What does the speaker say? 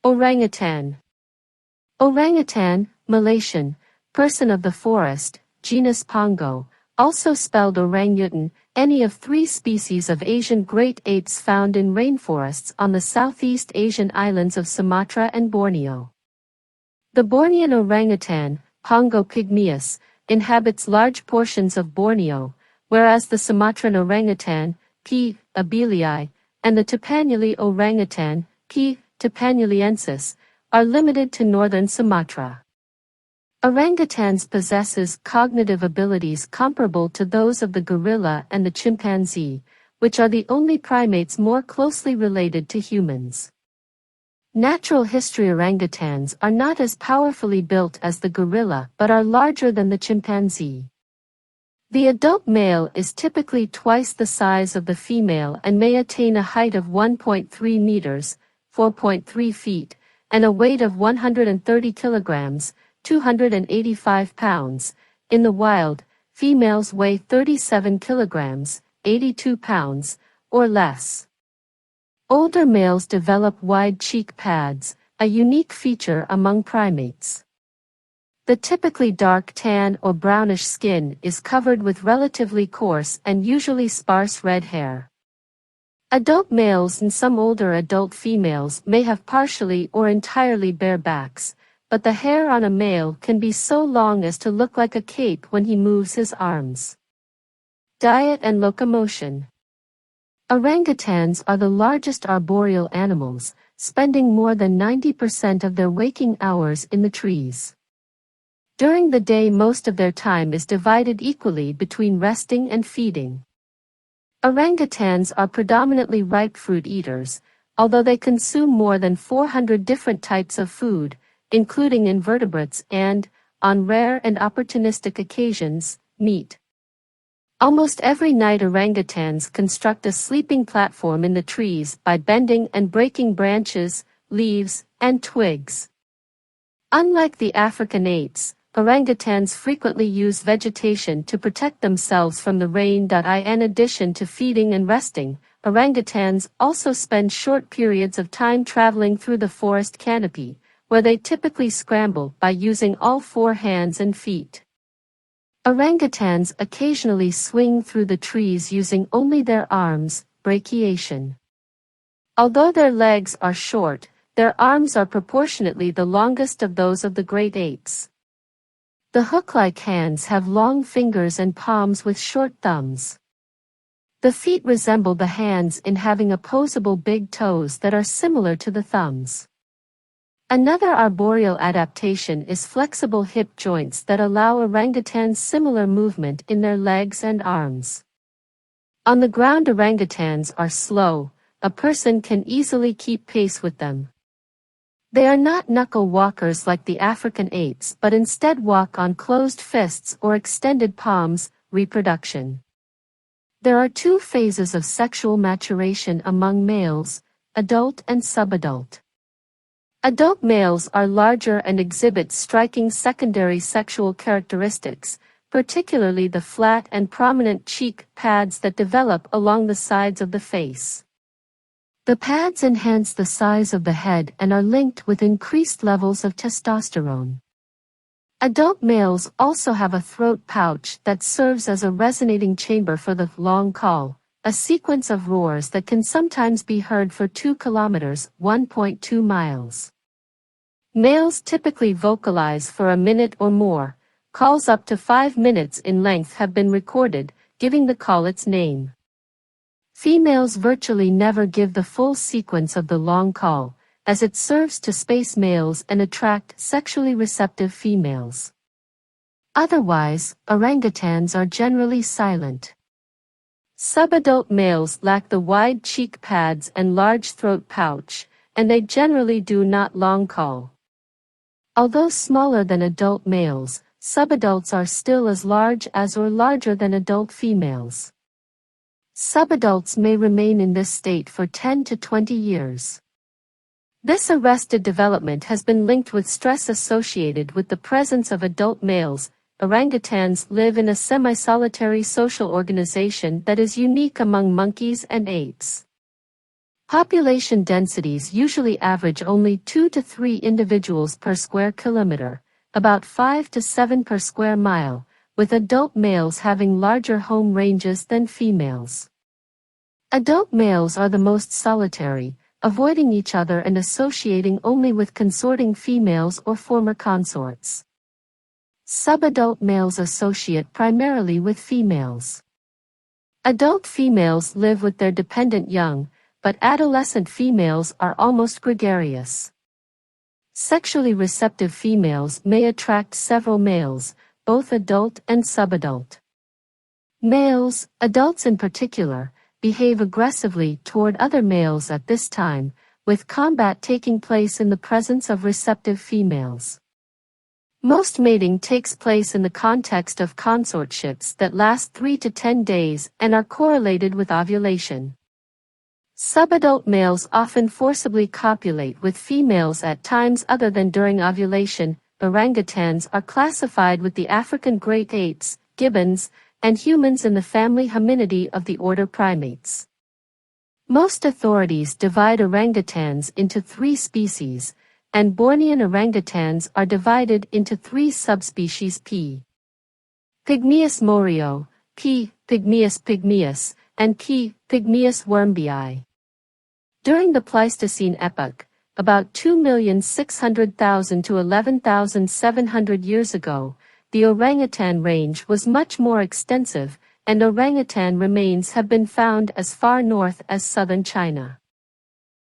Orangutan. Orangutan, Malaysian, person of the forest, genus Pongo, also spelled orangutan, any of three species of Asian great apes found in rainforests on the Southeast Asian islands of Sumatra and Borneo. The Bornean orangutan, Pongo pygmaeus, inhabits large portions of Borneo, whereas the Sumatran orangutan, P. abelii, and the Tapanuli orangutan, P. tapanuliensis, are limited to northern Sumatra. Orangutans possesses cognitive abilities comparable to those of the gorilla and the chimpanzee, which are the only primates more closely related to humans. Natural history orangutans are not as powerfully built as the gorilla but are larger than the chimpanzee. The adult male is typically twice the size of the female and may attain a height of 1.3 meters, 4.3 feet, and a weight of 130 kilograms, 285 pounds. In the wild, females weigh 37 kilograms, 82 pounds, or less. Older males develop wide cheek pads, a unique feature among primates. The typically dark tan or brownish skin is covered with relatively coarse and usually sparse red hair. Adult males and some older adult females may have partially or entirely bare backs, but the hair on a male can be so long as to look like a cape when he moves his arms. Diet and locomotion. Orangutans are the largest arboreal animals, spending more than 90% of their waking hours in the trees. During the day, most of their time is divided equally between resting and feeding. Orangutans are predominantly ripe fruit eaters, although they consume more than 400 different types of food, including invertebrates and, on rare and opportunistic occasions, meat. Almost every night orangutans construct a sleeping platform in the trees by bending and breaking branches, leaves, and twigs. Unlike the African apes, orangutans frequently use vegetation to protect themselves from the rain. In addition to feeding and resting, orangutans also spend short periods of time traveling through the forest canopy, where they typically scramble by using all four hands and feet. Orangutans occasionally swing through the trees using only their arms, brachiation. Although their legs are short, their arms are proportionately the longest of those of the great apes. The hook-like hands have long fingers and palms with short thumbs. The feet resemble the hands in having opposable big toes that are similar to the thumbs. Another arboreal adaptation is flexible hip joints that allow orangutans similar movement in their legs and arms. On the ground, orangutans are slow, a person can easily keep pace with them. They are not knuckle walkers like the African apes but instead walk on closed fists or extended palms. Reproduction. There are two phases of sexual maturation among males, adult and subadult. Adult males are larger and exhibit striking secondary sexual characteristics, particularly the flat and prominent cheek pads that develop along the sides of the face. The pads enhance the size of the head and are linked with increased levels of testosterone. Adult males also have a throat pouch that serves as a resonating chamber for the long call, a sequence of roars that can sometimes be heard for 2 kilometers, 1.2 miles. Males typically vocalize for a minute or more. Calls up to 5 minutes in length have been recorded, giving the call its name. Females virtually never give the full sequence of the long call, as it serves to space males and attract sexually receptive females. Otherwise, orangutans are generally silent. Subadult males lack the wide cheek pads and large throat pouch, and they generally do not long call. Although smaller than adult males, subadults are still as large as or larger than adult females. Subadults may remain in this state for 10 to 20 years. This arrested development has been linked with stress associated with the presence of adult males. Orangutans live in a semi-solitary social organization that is unique among monkeys and apes. Population densities usually average only 2 to 3 individuals per square kilometer, about 5 to 7 per square mile, with adult males having larger home ranges than females. Adult males are the most solitary, avoiding each other and associating only with consorting females or former consorts. Subadult males associate primarily with females. Adult females live with their dependent young, but adolescent females are almost gregarious. Sexually receptive females may attract several males, both adult and subadult. Males, adults in particular, behave aggressively toward other males at this time, with combat taking place in the presence of receptive females. Most mating takes place in the context of consortships that last 3 to 10 days and are correlated with ovulation. Subadult males often forcibly copulate with females at times other than during ovulation. Orangutans are classified with the African great apes, gibbons, and humans in the family Hominidae of the order Primates. Most authorities divide orangutans into 3 species, and Bornean orangutans are divided into 3 subspecies: P. pygmaeus morio, P. pygmaeus pygmaeus, and P. pygmaeus wormbii. During the Pleistocene epoch, about 2,600,000 to 11,700 years ago, the orangutan range was much more extensive, and orangutan remains have been found as far north as southern China.